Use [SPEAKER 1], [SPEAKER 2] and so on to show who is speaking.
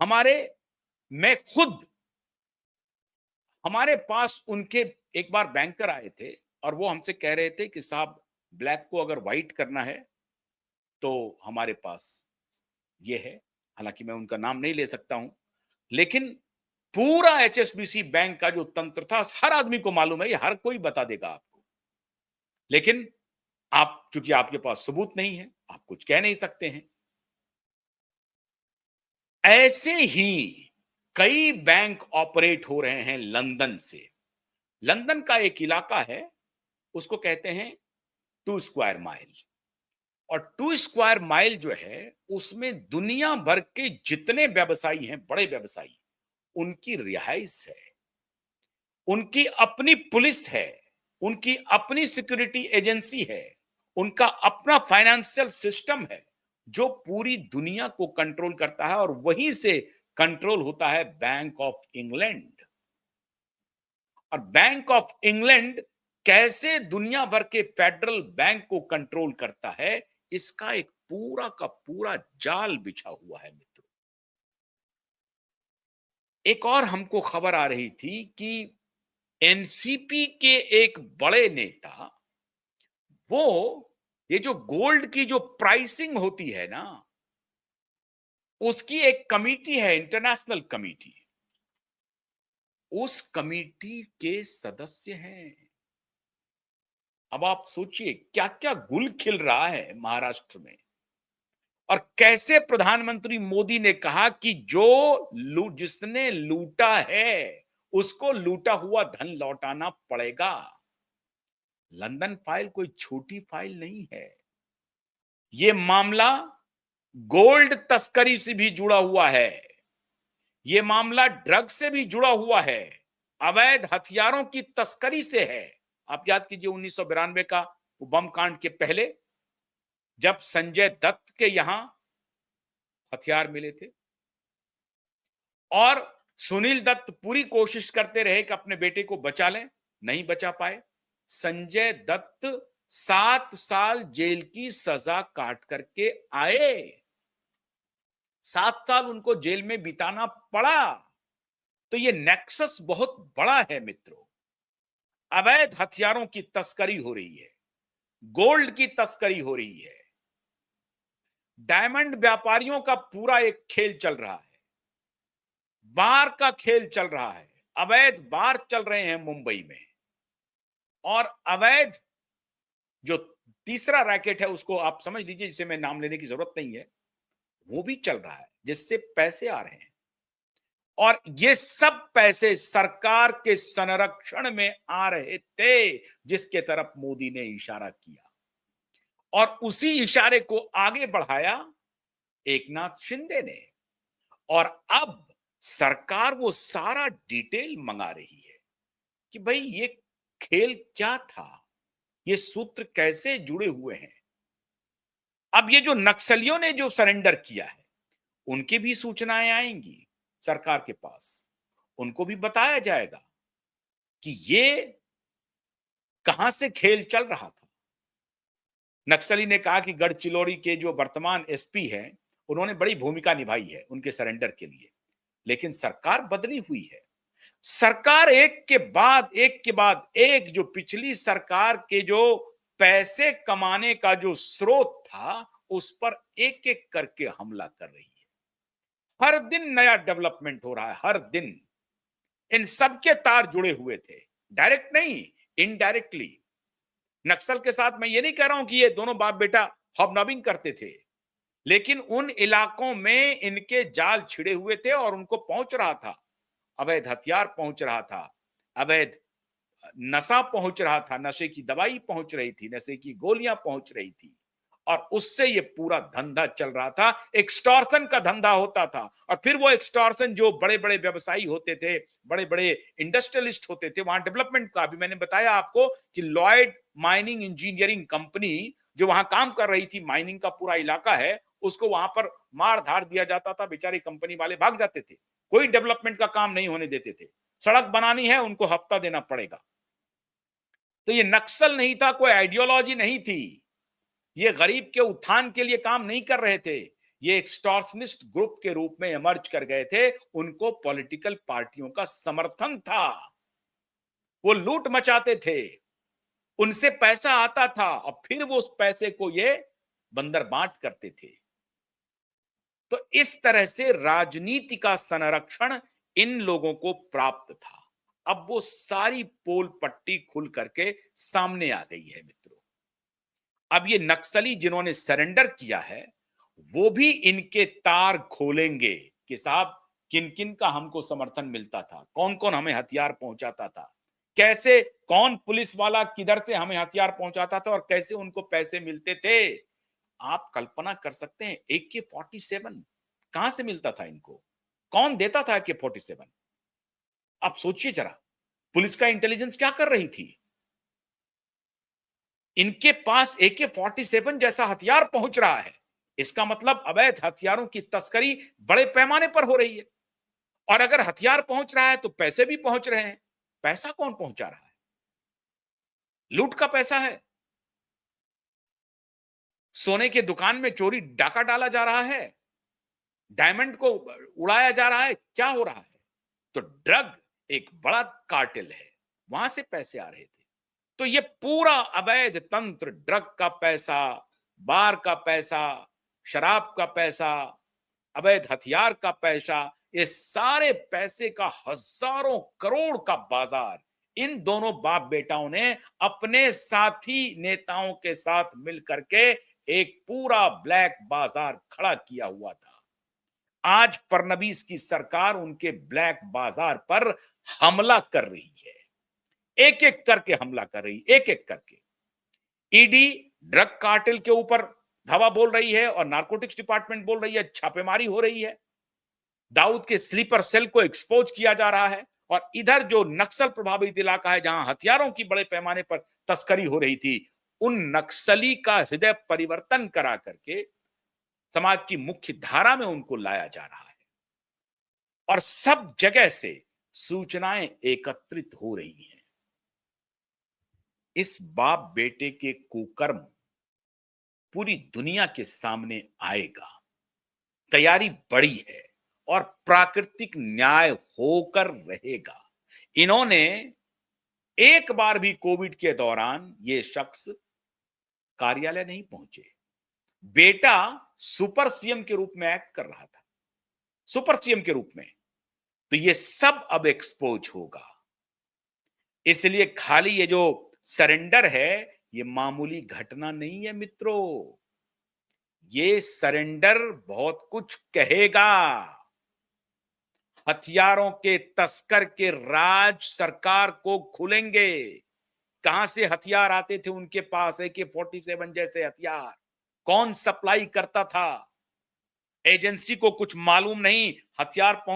[SPEAKER 1] हमारे मैं खुद हमारे पास उनके एक बार बैंकर आए थे और वो हमसे कह रहे थे कि साहब ब्लैक को अगर व्हाइट करना है तो हमारे पास ये है। हालांकि मैं उनका नाम नहीं ले सकता हूं, लेकिन पूरा एचएसबीसी बैंक का जो तंत्र था हर आदमी को मालूम है, ये हर कोई बता देगा आपको। लेकिन आप चूंकि आपके पास सबूत नहीं है, आप कुछ कह नहीं सकते हैं। ऐसे ही कई बैंक ऑपरेट हो रहे हैं लंदन से। लंदन का एक इलाका है, उसको कहते हैं टू स्क्वायर माइल। और टू स्क्वायर माइल जो है उसमें दुनिया भर के जितने व्यवसायी हैं, बड़े व्यवसायी, उनकी रिहाइश है, उनकी अपनी पुलिस है, उनकी अपनी सिक्योरिटी एजेंसी है, उनका अपना फाइनेंशियल सिस्टम है जो पूरी दुनिया को कंट्रोल करता है। और वहीं से कंट्रोल होता है बैंक ऑफ इंग्लैंड। और बैंक ऑफ इंग्लैंड कैसे दुनिया भर के फेडरल बैंक को कंट्रोल करता है, इसका एक पूरा का पूरा जाल बिछा हुआ है मित्रों। एक और हमको खबर आ रही थी कि एनसीपी के एक बड़े नेता, वो ये जो गोल्ड की जो प्राइसिंग होती है ना, उसकी एक कमिटी है, इंटरनेशनल कमिटी, उस कमिटी के सदस्य हैं। अब आप सोचिए क्या क्या गुल खिल रहा है महाराष्ट्र में। और कैसे प्रधानमंत्री मोदी ने कहा कि जिसने लूटा है उसको लूटा हुआ धन लौटाना पड़ेगा। लंदन फाइल कोई छोटी फाइल नहीं है। यह मामला गोल्ड तस्करी से भी जुड़ा हुआ है, यह मामला ड्रग से भी जुड़ा हुआ है, अवैध हथियारों की तस्करी से है। आप याद कीजिए 1992 का बम कांड के पहले, जब संजय दत्त के यहां हथियार मिले थे और सुनील दत्त पूरी कोशिश करते रहे कि अपने बेटे को बचा लें, नहीं बचा पाए। संजय दत्त 7 साल जेल की सजा काट करके आए, 7 साल उनको जेल में बिताना पड़ा। तो ये नेक्सस बहुत बड़ा है मित्रों। अवैध हथियारों की तस्करी हो रही है, गोल्ड की तस्करी हो रही है, डायमंड व्यापारियों का पूरा एक खेल चल रहा है, बार का खेल चल रहा है, अवैध बार चल रहे हैं मुंबई में। और अवैध जो तीसरा रैकेट है उसको आप समझ लीजिए, जिसे मैं नाम लेने की जरूरत नहीं है, वो भी चल रहा है, जिससे पैसे आ रहे हैं। और ये सब पैसे सरकार के संरक्षण में आ रहे थे, जिसके तरफ मोदी ने इशारा किया। और उसी इशारे को आगे बढ़ाया एकनाथ शिंदे ने। और अब सरकार वो सारा डिटेल मंगा रही है कि भाई ये खेल क्या था, ये सूत्र कैसे जुड़े हुए हैं। अब ये जो नक्सलियों ने जो सरेंडर किया है, उनकी भी सूचनाएं आएंगी सरकार के पास, उनको भी बताया जाएगा कि ये कहां से खेल चल रहा था। नक्सली ने कहा कि गढ़चिलौड़ी के जो वर्तमान एसपी हैं, उन्होंने बड़ी भूमिका निभाई है उनके सरेंडर के लिए, लेकिन सरकार बदली हुई है। सरकार एक के बाद एक, जो पिछली सरकार के जो पैसे कमाने का जो स्रोत था, उस पर एक एक करके हमला कर रही है। हर दिन नया डेवलपमेंट हो रहा है, हर दिन। इन सबके तार जुड़े हुए थे, डायरेक्ट नहीं, इनडायरेक्टली। नक्सल के साथ मैं ये नहीं कह रहा हूं कि ये दोनों बाप बेटा हॉबनॉबिंग करते थे, लेकिन उन इलाकों में इनके जाल छिड़े हुए थे और उनको पहुंच रहा था, अवैध हथियार पहुंच रहा था, अवैध नशा पहुंच रहा था, नशे की दवाई पहुंच रही थी, नशे की गोलियां पहुंच रही थी। और उससे ये पूरा धंधा चल रहा था, एक्सटॉर्शन का धंधा होता था। और फिर वो एक्सटॉर्शन जो बड़े बड़े व्यवसायी होते थे, बड़े बड़े इंडस्ट्रियलिस्ट होते थे, वहां डेवलपमेंट का, अभी मैंने बताया आपको कि लॉयड माइनिंग इंजीनियरिंग कंपनी जो वहां काम कर रही थी, माइनिंग का पूरा इलाका है, उसको वहां पर मार धार दिया जाता था, बेचारे कंपनी वाले भाग जाते थे, कोई डेवलपमेंट का काम नहीं होने देते थे। सड़क बनानी है, उनको हफ्ता देना पड़ेगा। तो ये नक्सल नहीं था, कोई आइडियोलॉजी नहीं थी, ये गरीब के उत्थान के लिए काम नहीं कर रहे थे, ये एक्सटॉर्शनिस्ट ग्रुप के रूप में इमर्ज कर गए थे, उनको पॉलिटिकल पार्टियों का समर्थन था, वो लूट मचाते थे, उनसे पैसा आता था और फिर वो उस पैसे को ये बंदर बांट करते थे। तो इस तरह से राजनीति का संरक्षण इन लोगों को प्राप्त था। अब वो सारी पोल पट्टी खुल करके सामने आ गई है मित्रों। अब ये नक्सली जिन्होंने सरेंडर किया है, वो भी इनके तार खोलेंगे कि साहब किन किन का हमको समर्थन मिलता था, कौन कौन हमें हथियार पहुंचाता था, कैसे कौन पुलिस वाला किधर से हमें हथियार पहुंचाता था और कैसे उनको पैसे मिलते थे। आप कल्पना कर सकते हैं AK-47 कहां से मिलता था इनको, कौन देता था AK-47? आप सोचिए जरा, पुलिस का इंटेलिजेंस क्या कर रही थी? इनके पास AK-47 जैसा हथियार पहुंच रहा है, इसका मतलब अवैध हथियारों की तस्करी बड़े पैमाने पर हो रही है। और अगर हथियार पहुंच रहा है तो पैसे भी पहुंच रहे हैं। पैसा कौन पहुंचा रहा है? लूट का पैसा है। सोने की दुकान में चोरी डाका डाला जा रहा है, डायमंड को उड़ाया जा रहा है, क्या हो रहा है? तो ड्रग एक बड़ा कार्टेल है, वहां से पैसे आ रहे थे। तो ये पूरा अवैध तंत्र, ड्रग का पैसा, बार का पैसा, शराब का पैसा, अवैध हथियार का पैसा, ये सारे पैसे का हजारों करोड़ का बाजार इन दोनों बाप बेटाओं ने अपने साथी नेताओं के साथ मिलकर के एक पूरा ब्लैक बाजार खड़ा किया हुआ था। आज फडणवीस की सरकार उनके ब्लैक बाजार पर हमला कर रही है, एक एक करके हमला कर रही, एक एक करके। ईडी ड्रग कार्टेल के ऊपर धावा बोल रही है और नारकोटिक्स डिपार्टमेंट बोल रही है, छापेमारी हो रही है। दाऊद के स्लीपर सेल को एक्सपोज किया जा रहा है और इधर जो नक्सल प्रभावित इलाका है जहां हथियारों की बड़े पैमाने पर तस्करी हो रही थी, उन नक्सली का हृदय परिवर्तन करा करके समाज की मुख्य धारा में उनको लाया जा रहा है और सब जगह से सूचनाएं एकत्रित हो रही हैं। इस बाप बेटे के कुकर्म पूरी दुनिया के सामने आएगा। तैयारी बड़ी है और प्राकृतिक न्याय होकर रहेगा। इन्होंने एक बार भी कोविड के दौरान ये शख्स कार्यालय नहीं पहुंचे। बेटा सुपर सीएम के रूप में एक्ट कर रहा था, सुपर सीएम के रूप में। तो ये सब अब एक्सपोज होगा। इसलिए खाली ये जो सरेंडर है, ये मामूली घटना नहीं है मित्रों। ये सरेंडर बहुत कुछ कहेगा। हथियारों के तस्कर के राज सरकार को खुलेंगे। कहां से हथियार आते थे उनके पास, AK-47 जैसे हथियार, कौन सप्लाई करता था? एजेंसी को कुछ मालूम नहीं, हथियार